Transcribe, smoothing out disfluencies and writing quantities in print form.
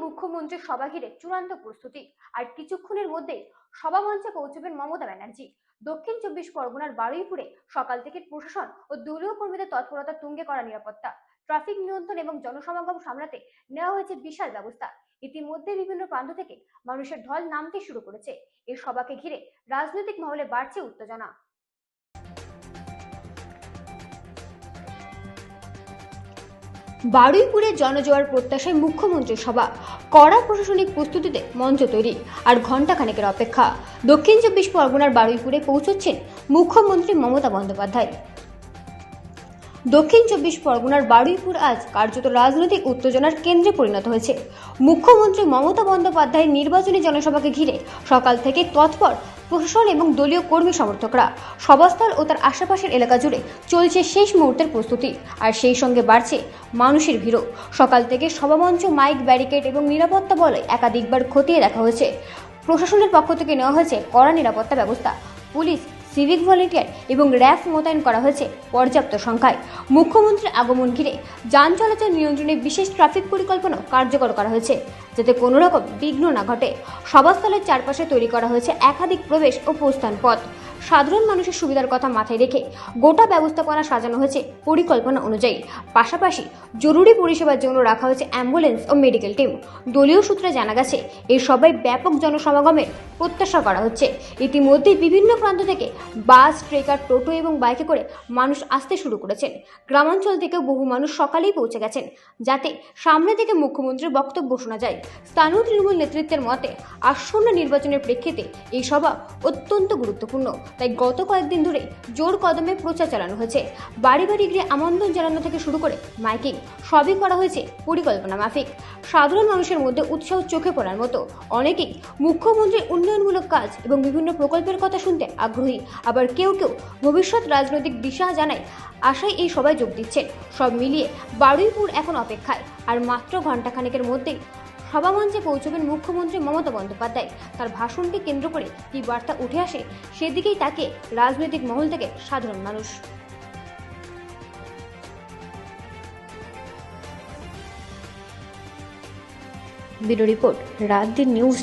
মুখ্যমন্ত্রীর সভা ঘিরে চূড়ান্ত প্রস্তুতি। আর কিছুক্ষণের মধ্যেই সভামঞ্চে পৌঁছবেন মমতা ব্যানার্জি। দক্ষিণ 24 পরগনার বারুইপুরে সকাল থেকে প্রশাসন ও দলীয় কর্মীদের তৎপরতা তুঙ্গে করা নিরাপত্তা, ট্রাফিক নিয়ন্ত্রণ এবং জনসমাগম সামলাতে নেওয়া হয়েছে বিশাল ব্যবস্থা। ইতিমধ্যে বিভিন্ন প্রান্ত থেকে মানুষের ঢল নামতে শুরু করেছে। এই সভাকে ঘিরে রাজনৈতিক মহলে বাড়ছে উত্তেজনা। বারুইপুরে জনজোয়ার প্রত্যাশায় মুখ্যমন্ত্রীর সভা, কড়া প্রশাসনিক প্রস্তুতিতে মঞ্চ তৈরি আর ঘণ্টাখানেকের অপেক্ষা। দক্ষিণ 24 পরগনার বারুইপুরে পৌঁছচ্ছেন মুখ্যমন্ত্রী মমতা বন্দ্যোপাধ্যায়। দক্ষিণ 24 পরগনার বারুইপুর আজ কার্যত রাজনৈতিক উত্তেজনার কেন্দ্রে পরিণত হয়েছে। মুখ্যমন্ত্রী মমতা বন্দ্যোপাধ্যায়ের নির্বাচনী জনসভাকে ঘিরে সকাল থেকে তৎপর প্রশাসন এবং দলীয় কর্মী সমর্থকরা। সভাস্থল ও তার আশেপাশের এলাকা জুড়ে চলছে শেষ মুহূর্তের প্রস্তুতি, আর সেই সঙ্গে বাড়ছে মানুষের ভিড়ও। সকাল থেকে সভামঞ্চ, মাইক, ব্যারিকেড এবং নিরাপত্তা বলে একাধিকবার খতিয়ে দেখা হয়েছে। প্রশাসনের পক্ষ থেকে নেওয়া হয়েছে কড়া নিরাপত্তা ব্যবস্থা। পুলিশ, সিভিক ভলেন্টিয়ার এবং র্যাব মোতায়েন করা হয়েছে পর্যাপ্ত সংখ্যায়। মুখ্যমন্ত্রীর আগমন ঘিরে যান চলাচল নিয়ন্ত্রণে বিশেষ ট্রাফিক পরিকল্পনা কার্যকর করা হয়েছে, যাতে কোনো রকম বিঘ্ন না ঘটে। সভাস্থলের চারপাশে তৈরি করা হয়েছে একাধিক প্রবেশ ও প্রস্থান পথ। সাধারণ মানুষের সুবিধার কথা মাথায় রেখে গোটা ব্যবস্থাপনা সাজানো হয়েছে পরিকল্পনা অনুযায়ী। পাশাপাশি জরুরি পরিষেবার জন্য রাখা হয়েছে অ্যাম্বুলেন্স ও মেডিকেল টিম। দলীয় সূত্রে জানা গেছে, এই সভায় ব্যাপক জনসমাগমের প্রত্যাশা করা হচ্ছে। ইতিমধ্যেই বিভিন্ন প্রান্ত থেকে বাস, ট্রেকার, টোটো এবং বাইকে করে মানুষ আসতে শুরু করেছেন। গ্রামাঞ্চল থেকেও বহু মানুষ সকালেই পৌঁছে গেছেন, যাতে সামনে থেকে মুখ্যমন্ত্রীর বক্তব্য শোনা যায়। স্থানীয় তৃণমূল নেতৃত্বের মতে, আসন্ন নির্বাচনের প্রেক্ষিতে এই সভা অত্যন্ত গুরুত্বপূর্ণ। তাই গত কয়েকদিন ধরে জোর কদমে প্রচার চালানো হয়েছে। বাড়ি বাড়ি গিয়ে আমন্ত্রণ জানানো থেকে শুরু করে মাইকিং সবই করা হয়েছে পরিকল্পনা মাফিক। সাধারণ মানুষের মধ্যে উৎসাহ চোখে পড়ার মতো। অনেকেই মুখ্যমন্ত্রীর উন্নয়নমূলক কাজ এবং বিভিন্ন প্রকল্পের কথা শুনতে আগ্রহী। আবার কেউ কেউ ভবিষ্যৎ রাজনৈতিক দিশা জানায় আশায় এই সভায় যোগ দিচ্ছেন। সব মিলিয়ে বারুইপুর এখন অপেক্ষায়, আর মাত্র ঘণ্টাখানেকের মধ্যেই সভামঞ্চে পৌঁছবেন মুখ্যমন্ত্রী মমতা বন্দ্যোপাধ্যায়। তার ভাষণকে কেন্দ্র করে কি বার্তা উঠে আসে, সেদিকেই তাকে রাজনৈতিক মহল থেকে সাধারণ মানুষ। ব্যুরো রিপোর্ট, রাত দিন নিউজ।